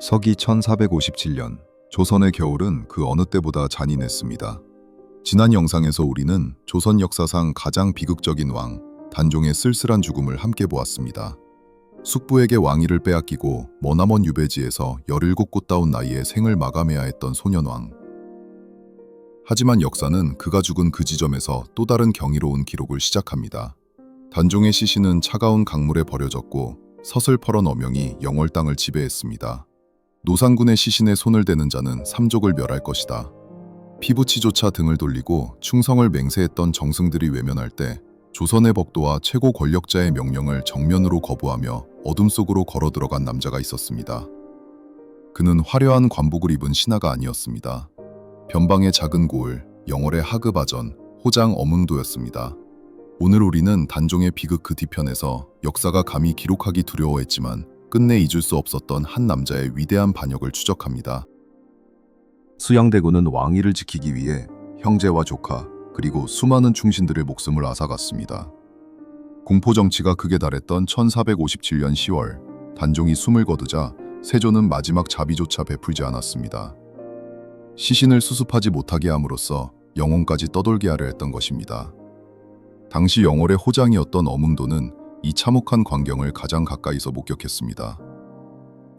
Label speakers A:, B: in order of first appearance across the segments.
A: 서기 1457년 조선의 겨울은 그 어느 때보다 잔인했습니다. 지난 영상에서 우리는 조선 역사상 가장 비극적인 왕 단종의 쓸쓸한 죽음을 함께 보았습니다. 숙부에게 왕위를 빼앗기고 머나먼 유배지에서 17 꽃다운 나이에 생을 마감해야 했던 소년왕. 하지만 역사는 그가 죽은 그 지점에서 또 다른 경이로운 기록을 시작합니다. 단종의 시신은 차가운 강물에 버려졌고 서슬퍼런 어명이 영월 땅을 지배했습니다. 노상군의 시신에 손을 대는 자는 삼족을 멸할 것이다. 피부치조차 등을 돌리고 충성을 맹세했던 정승들이 외면할 때 조선의 법도와 최고 권력자의 명령을 정면으로 거부하며 어둠 속으로 걸어 들어간 남자가 있었습니다. 그는 화려한 관복을 입은 신하가 아니었습니다. 변방의 작은 고을, 영월의 하급아전, 호장 어문도였습니다. 오늘 우리는 단종의 비극 그 뒤편에서 역사가 감히 기록하기 두려워했지만 끝내 잊을 수 없었던 한 남자의 위대한 반역을 추적합니다.
B: 수양대군은 왕위를 지키기 위해 형제와 조카 그리고 수많은 충신들의 목숨을 앗아갔습니다.
A: 공포정치가 극에 달했던 1457년 10월 단종이 숨을 거두자 세조는 마지막 자비조차 베풀지 않았습니다. 시신을 수습하지 못하게 함으로써 영혼까지 떠돌게 하려 했던 것입니다. 당시 영월의 호장이었던 어문도는 이 참혹한 광경을 가장 가까이서 목격했습니다.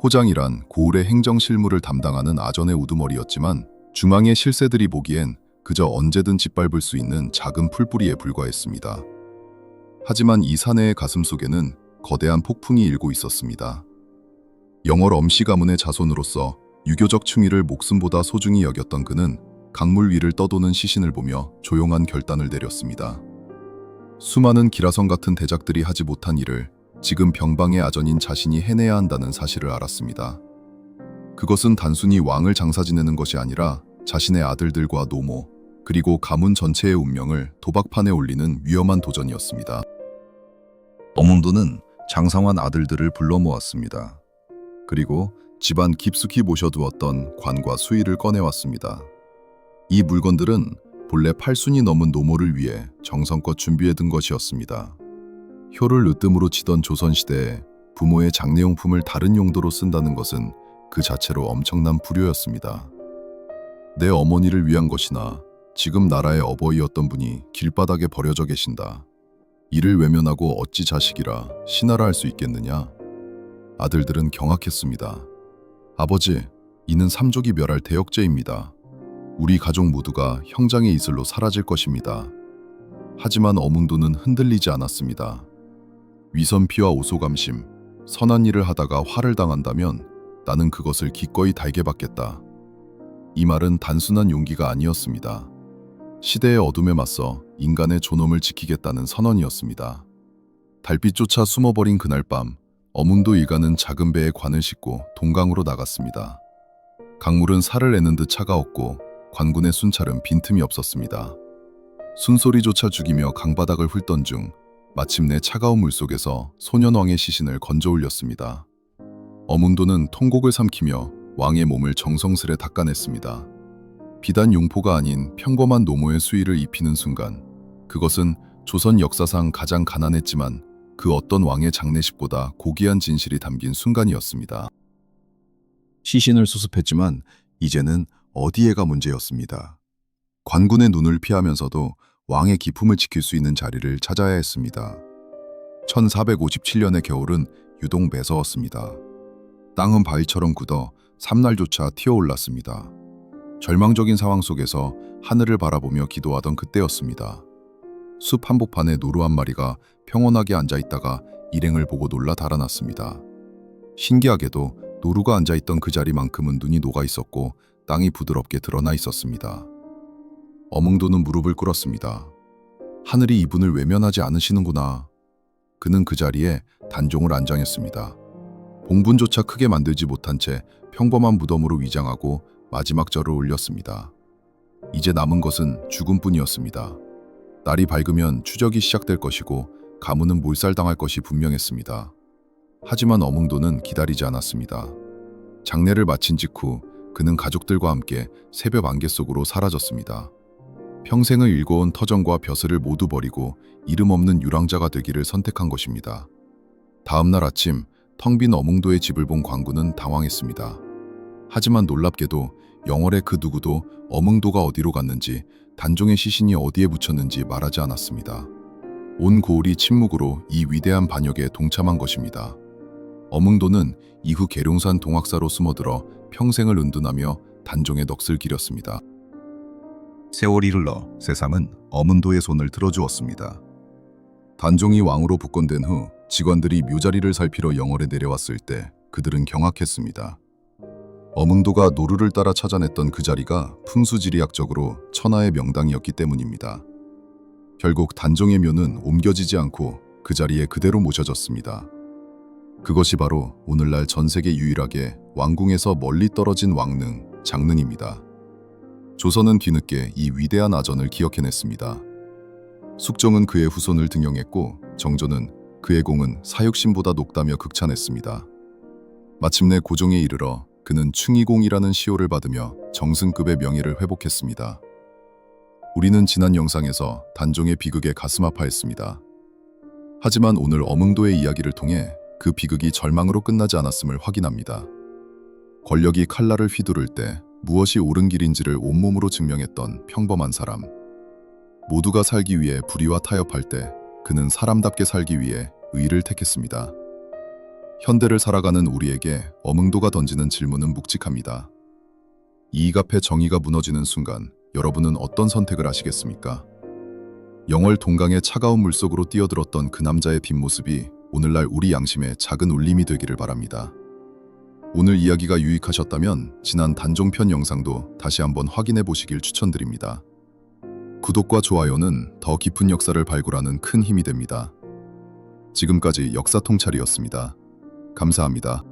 A: 호장이란 고을의 행정실무를 담당하는 아전의 우두머리였지만 중앙의 실세들이 보기엔 그저 언제든 짓밟을 수 있는 작은 풀뿌리에 불과했습니다. 하지만 이 사내의 가슴 속에는 거대한 폭풍이 일고 있었습니다. 영월 엄씨 가문의 자손으로서 유교적 충의를 목숨보다 소중히 여겼던 그는 강물 위를 떠도는 시신을 보며 조용한 결단을 내렸습니다. 수많은 기라성 같은 대작들이 하지 못한 일을 지금 병방의 아전인 자신이 해내야 한다는 사실을 알았습니다. 그것은 단순히 왕을 장사 지내는 것이 아니라 자신의 아들들과 노모, 그리고 가문 전체의 운명을 도박판에 올리는 위험한 도전이었습니다.
B: 어문도는 장성한 아들들을 불러 모았습니다.
A: 그리고 집안 깊숙이 모셔두었던 관과 수의를 꺼내왔습니다. 이 물건들은 본래 8순이 넘은 노모를 위해 정성껏 준비해둔 것이었습니다. 효를 으뜸으로 치던 조선시대에 부모의 장례용품을 다른 용도로 쓴다는 것은 그 자체로 엄청난 불효였습니다. 내 어머니를 위한 것이나 지금 나라의 어버이였던 분이 길바닥에 버려져 계신다. 이를 외면하고 어찌 자식이라 신하라 할 수 있겠느냐? 아들들은 경악했습니다. 아버지, 이는 삼족이 멸할 대역죄입니다. 우리 가족 모두가 형장의 이슬로 사라질 것입니다. 하지만 어문도는 흔들리지 않았습니다. 위선피와 오소감심, 선한 일을 하다가 화를 당한다면 나는 그것을 기꺼이 달게 받겠다. 이 말은 단순한 용기가 아니었습니다. 시대의 어둠에 맞서 인간의 존엄을 지키겠다는 선언이었습니다. 달빛조차 숨어버린 그날 밤, 어문도 일가는 작은 배에 관을 싣고 동강으로 나갔습니다. 강물은 살을 내는 듯 차가웠고 관군의 순찰은 빈틈이 없었습니다. 순소리조차 죽이며 강바닥을 훑던 중 마침내 차가운 물속에서 소년왕의 시신을 건져 올렸습니다. 어문도는 통곡을 삼키며 왕의 몸을 정성스레 닦아냈습니다. 비단 용포가 아닌 평범한 노모의 수의를 입히는 순간 그것은 조선 역사상 가장 가난했지만 그 어떤 왕의 장례식보다 고귀한 진실이 담긴 순간이었습니다.
B: 시신을 수습했지만 이제는 어디에가 문제였습니다.
A: 관군의 눈을 피하면서도 왕의 기품을 지킬 수 있는 자리를 찾아야 했습니다. 1457년의 겨울은 유독 매서웠습니다. 땅은 바위처럼 굳어 삼날조차 튀어올랐습니다. 절망적인 상황 속에서 하늘을 바라보며 기도하던 그때였습니다. 숲 한복판에 노루 한 마리가 평온하게 앉아있다가 일행을 보고 놀라 달아났습니다. 신기하게도 노루가 앉아있던 그 자리만큼은 눈이 녹아있었고 땅이 부드럽게 드러나 있었습니다. 어문도는 무릎을 꿇었습니다. 하늘이 이분을 외면하지 않으시는구나. 그는 그 자리에 단종을 안장했습니다. 봉분조차 크게 만들지 못한 채 평범한 무덤으로 위장하고 마지막 절을 올렸습니다. 이제 남은 것은 죽음뿐이었습니다. 날이 밝으면 추적이 시작될 것이고 가문은 몰살당할 것이 분명했습니다. 하지만 어문도는 기다리지 않았습니다. 장례를 마친 직후 그는 가족들과 함께 새벽 안개 속으로 사라졌습니다. 평생을 일궈온 터전과 벼슬을 모두 버리고 이름 없는 유랑자가 되기를 선택한 것입니다. 다음 날 아침 텅 빈 어몽도의 집을 본 광구는 당황했습니다. 하지만 놀랍게도 영월의 그 누구도 어몽도가 어디로 갔는지, 단종의 시신이 어디에 묻혔는지 말하지 않았습니다. 온 고을이 침묵으로 이 위대한 반역에 동참한 것입니다. 어몽도는 이후 계룡산 동학사로 숨어들어 평생을 은둔하며 단종의 넋을 기렸습니다.
B: 세월이 흘러 세상은 어문도의 손을 들어주었습니다. 단종이 왕으로 복권된 후 직원들이 묘자리를 살피러 영월에 내려왔을 때 그들은 경악했습니다. 어문도가 노루를 따라 찾아냈던 그 자리가 풍수지리학적으로 천하의 명당이었기 때문입니다. 결국 단종의 묘는 옮겨지지 않고 그 자리에 그대로 모셔졌습니다. 그것이 바로 오늘날 전 세계 유일하게 왕궁에서 멀리 떨어진 왕릉, 장릉입니다. 조선은 뒤늦게 이 위대한 아전을 기억해냈습니다. 숙종은 그의 후손을 등용했고 정조는 그의 공은 사육신보다 높다며 극찬했습니다. 마침내 고종에 이르러 그는 충의공이라는 시호를 받으며 정승급의 명예를 회복했습니다. 우리는 지난 영상에서 단종의 비극에 가슴 아파했습니다. 하지만 오늘 어몽도의 이야기를 통해 그 비극이 절망으로 끝나지 않았음을 확인합니다. 권력이 칼날을 휘두를 때 무엇이 옳은 길인지를 온몸으로 증명했던 평범한 사람. 모두가 살기 위해 불의와 타협할 때 그는 사람답게 살기 위해 의를 택했습니다. 현대를 살아가는 우리에게 어몽도가 던지는 질문은 묵직합니다. 이익 앞에 정의가 무너지는 순간 여러분은 어떤 선택을 하시겠습니까? 영월 동강의 차가운 물속으로 뛰어들었던 그 남자의 뒷모습이 오늘날 우리 양심의 작은 울림이 되기를 바랍니다. 오늘 이야기가 유익하셨다면 지난 단종편 영상도 다시 한번 확인해 보시길 추천드립니다. 구독과 좋아요는 더 깊은 역사를 발굴하는 큰 힘이 됩니다. 지금까지 역사통찰이었습니다. 감사합니다.